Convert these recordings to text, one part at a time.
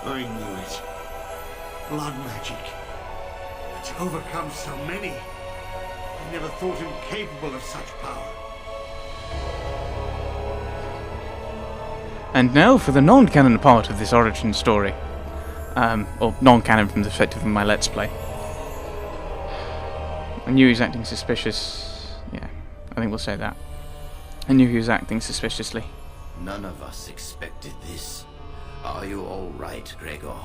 I knew it. Blood magic. To overcome so many. I never thought him capable of such power. And now for the non-canon part of this origin story. Or non-canon from the perspective of my Let's Play. I knew he was acting suspicious. Yeah, I think we'll say that. I knew he was acting suspiciously. None of us expected this. Are you all right, Gregor?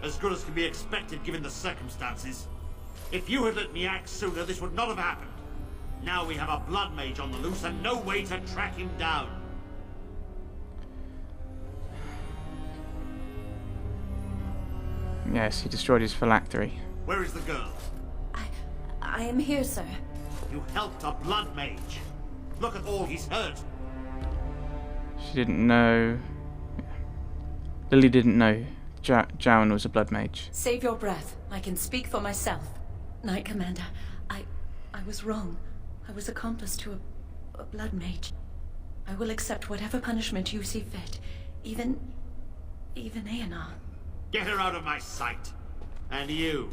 As good as can be expected given the circumstances. If you had let me act sooner, this would not have happened. Now we have a blood mage on the loose and no way to track him down. Yes, he destroyed his phylactery. Where is the girl? I am here, sir. You helped a blood mage. Look at all he's hurt. She didn't know... Lily didn't know Jowan was a blood mage. Save your breath. I can speak for myself. Knight Commander, I was wrong. I was accomplice to a blood mage. I will accept whatever punishment you see fit. Even Aenar. Get her out of my sight. And you.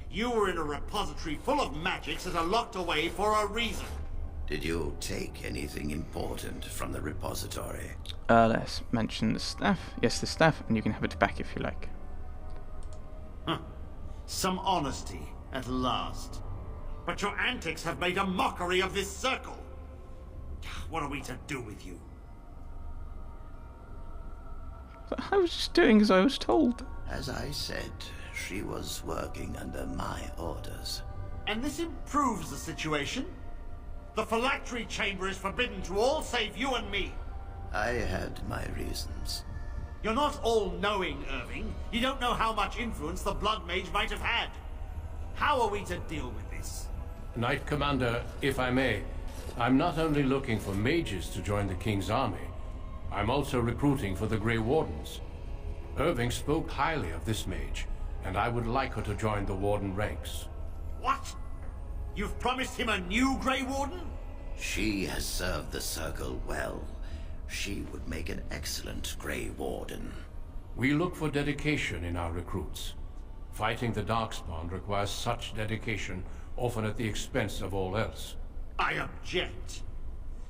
You were in a repository full of magics that are locked away for a reason. Did you take anything important from the repository? Let's mention the staff. Yes, the staff, and you can have it back if you like. Huh. Some honesty, at last. But your antics have made a mockery of this circle. What are we to do with you? I was just doing as I was told. As I said, she was working under my orders. And this improves the situation? The phylactery chamber is forbidden to all save you and me. I had my reasons. You're not all-knowing, Irving. You don't know how much influence the Blood Mage might have had. How are we to deal with this? Knight Commander, if I may, I'm not only looking for mages to join the King's army, I'm also recruiting for the Grey Wardens. Irving spoke highly of this mage, and I would like her to join the Warden ranks. What? You've promised him a new Grey Warden? She has served the Circle well. She would make an excellent Grey Warden. We look for dedication in our recruits. Fighting the Darkspawn requires such dedication, often at the expense of all else. I object.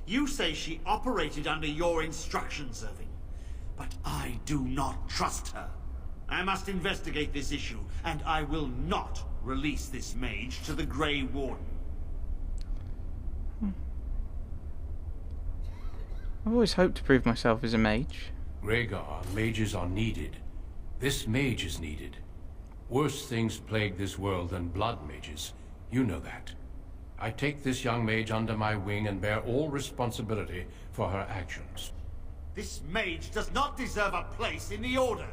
You say she operated under your instructions, Irving. But I do not trust her. I must investigate this issue, and I will not release this mage to the Grey Warden. I've always hoped to prove myself as a mage. Rhaegar, mages are needed. This mage is needed. Worse things plague this world than blood mages. You know that. I take this young mage under my wing and bear all responsibility for her actions. This mage does not deserve a place in the Order.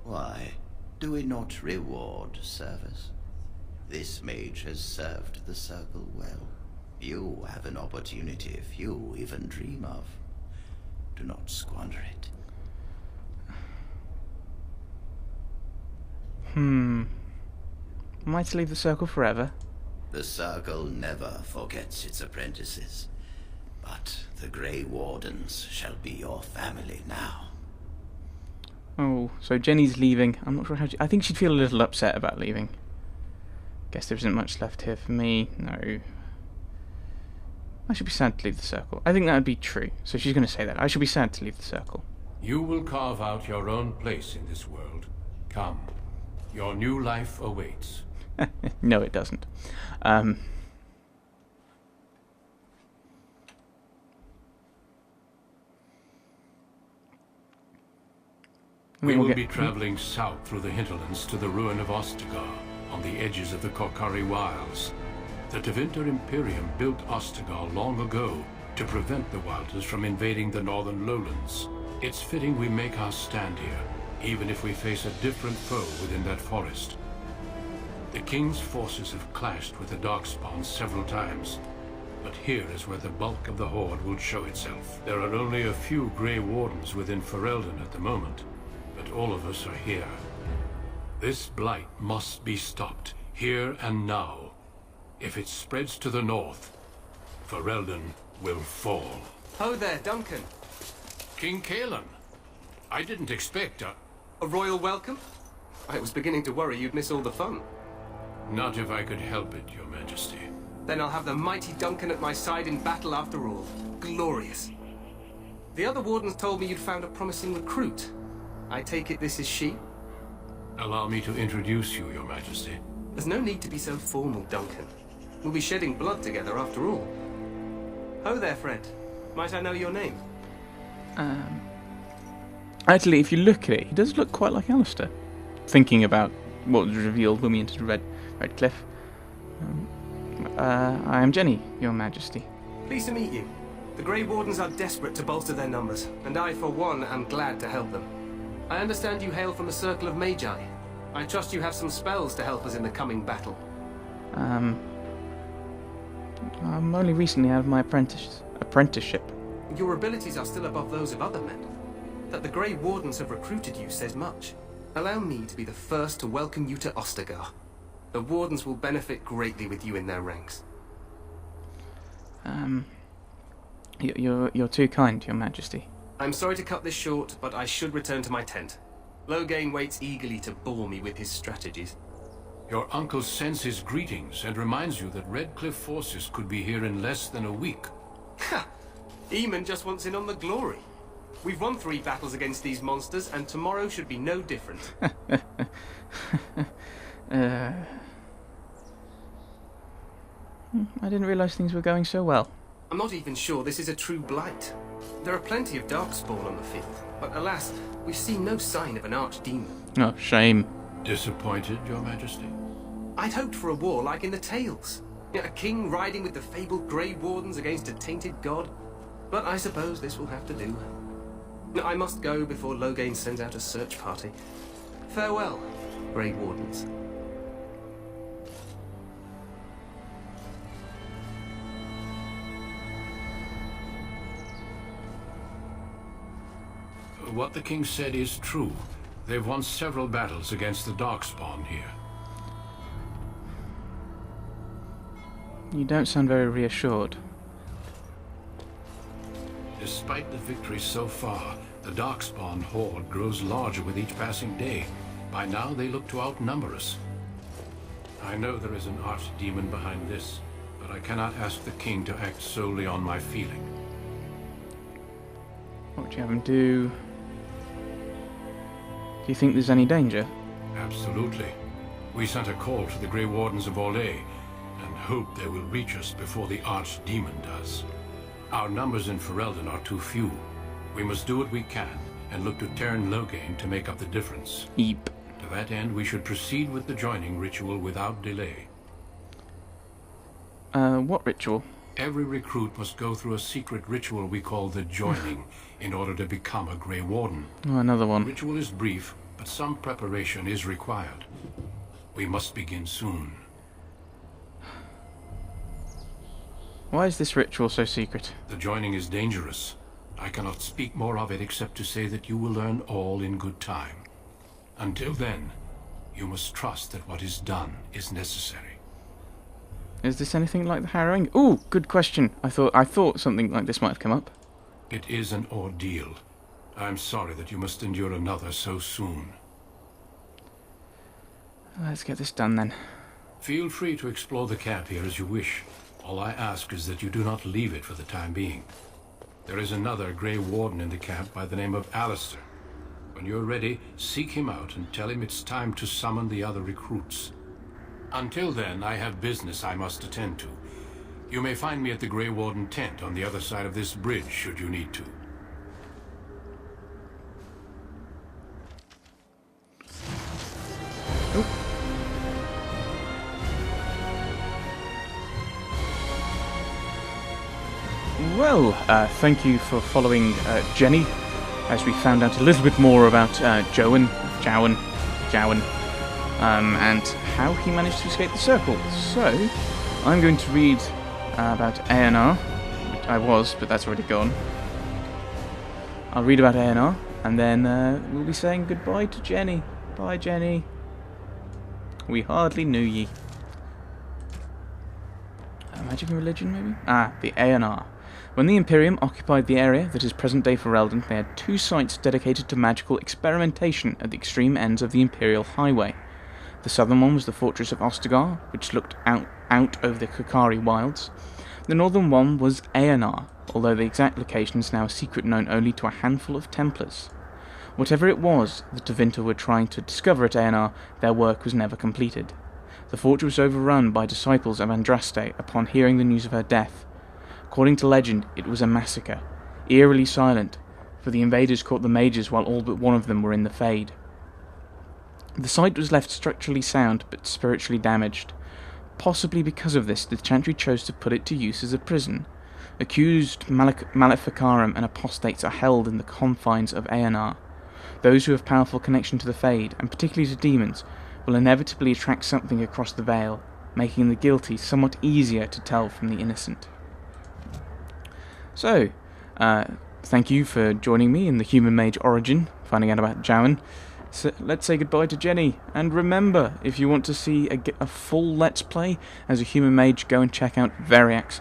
Why? Do we not reward service? This mage has served the Circle well. You have an opportunity few even dream of. Do not squander it. Am I to leave the Circle forever? The Circle never forgets its apprentices. But the Grey Wardens shall be your family now. Oh, so Jenny's leaving. I'm not sure how I think she'd feel a little upset about leaving. Guess there isn't much left here for me. No. I should be sad to leave the Circle. I think that would be true. So she's going to say that. I should be sad to leave the Circle. You will carve out your own place in this world. Come. Your new life awaits. No, it doesn't. We will be traveling south through the hinterlands to the ruin of Ostagar, on the edges of the Korkari Wilds. The Tevinter Imperium built Ostagar long ago to prevent the Wilders from invading the northern lowlands. It's fitting we make our stand here, even if we face a different foe within that forest. The King's forces have clashed with the Darkspawn several times, but here is where the bulk of the Horde will show itself. There are only a few Grey Wardens within Ferelden at the moment, but all of us are here. This blight must be stopped, here and now. If it spreads to the north, Ferelden will fall. Oh there, Duncan. King Kaelan, I didn't expect A royal welcome? I was beginning to worry you'd miss all the fun. Not if I could help it, Your Majesty. Then I'll have the mighty Duncan at my side in battle after all. Glorious. The other wardens told me you'd found a promising recruit. I take it this is she? Allow me to introduce you, Your Majesty. There's no need to be so formal, Duncan. We'll be shedding blood together after all. Ho there, friend. Might I know your name? Actually, if you look at it, he does look quite like Alistair. Thinking about what was revealed when we entered Redcliffe. I am Jenny, Your Majesty. Pleased to meet you. The Grey Wardens are desperate to bolster their numbers, and I, for one, am glad to help them. I understand you hail from the Circle of Mage. I trust you have some spells to help us in the coming battle. I'm only recently out of my apprenticeship. Your abilities are still above those of other men. That the Grey Wardens have recruited you says much. Allow me to be the first to welcome you to Ostagar. The Wardens will benefit greatly with you in their ranks. You're too kind, Your Majesty. I'm sorry to cut this short, but I should return to my tent. Loghain waits eagerly to bore me with his strategies. Your uncle sends his greetings and reminds you that Redcliffe forces could be here in less than a week. Ha! Eamon just wants in on the glory. We've won 3 battles against these monsters, and tomorrow should be no different. I didn't realise things were going so well. I'm not even sure this is a true blight. There are plenty of darkspawn on the field, but alas, we've seen no sign of an archdemon. Oh, shame. Disappointed, Your Majesty? I'd hoped for a war like in the tales. A king riding with the fabled Grey Wardens against a tainted god. But I suppose this will have to do. I must go before Loghain sends out a search party. Farewell, Grey Wardens. What the king said is true. They've won several battles against the Darkspawn here. You don't sound very reassured. Despite the victories so far, the Darkspawn horde grows larger with each passing day. By now they look to outnumber us. I know there is an archdemon behind this, but I cannot ask the king to act solely on my feeling. What would you have him do? Do you think there's any danger? Absolutely. We sent a call to the Grey Wardens of Orlais, and hope they will reach us before the archdemon does. Our numbers in Ferelden are too few. We must do what we can, and look to Teyrn Loghain to make up the difference. Eep. To that end, we should proceed with the joining ritual without delay. What ritual? Every recruit must go through a secret ritual we call the joining in order to become a Grey Warden. Oh, another one. The ritual is brief, but some preparation is required. We must begin soon. Why is this ritual so secret? The joining is dangerous. I cannot speak more of it except to say that you will learn all in good time. Until then, you must trust that what is done is necessary. Is this anything like the harrowing? Ooh, good question. I thought something like this might have come up. It is an ordeal. I'm sorry that you must endure another so soon. Let's get this done then. Feel free to explore the camp here as you wish. All I ask is that you do not leave it for the time being. There is another Grey Warden in the camp by the name of Alistair. When you're ready, seek him out and tell him it's time to summon the other recruits. Until then, I have business I must attend to. You may find me at the Grey Warden tent on the other side of this bridge, should you need to. Well, thank you for following Jenny, as we found out a little bit more about Jowan, and how he managed to escape the circle. So, I'm going to read about ANR, which I was, but that's already gone. I'll read about ANR, and then we'll be saying goodbye to Jenny. Bye, Jenny. We hardly knew ye. Magic and religion, maybe? Ah, the ANR. When the Imperium occupied the area that is present-day Ferelden, they had 2 sites dedicated to magical experimentation at the extreme ends of the Imperial Highway. The southern one was the fortress of Ostagar, which looked out over the Kokari wilds. The northern one was Aenar, although the exact location is now a secret known only to a handful of Templars. Whatever it was the Tevinter were trying to discover at Aenar, their work was never completed. The fortress was overrun by disciples of Andraste upon hearing the news of her death. According to legend, it was a massacre, eerily silent, for the invaders caught the mages while all but one of them were in the Fade. The site was left structurally sound, but spiritually damaged. Possibly because of this, the Chantry chose to put it to use as a prison. Accused Maleficarum and apostates are held in the confines of Aenar. Those who have powerful connection to the Fade, and particularly to demons, will inevitably attract something across the veil, making the guilty somewhat easier to tell from the innocent. So, thank you for joining me in the Human Mage origin, finding out about Jowan. So let's say goodbye to Jenny, and remember, if you want to see a full Let's Play as a Human Mage, go and check out Veriax,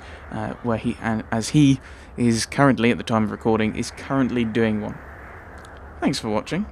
where as he is currently, at the time of recording, is currently doing one. Thanks for watching.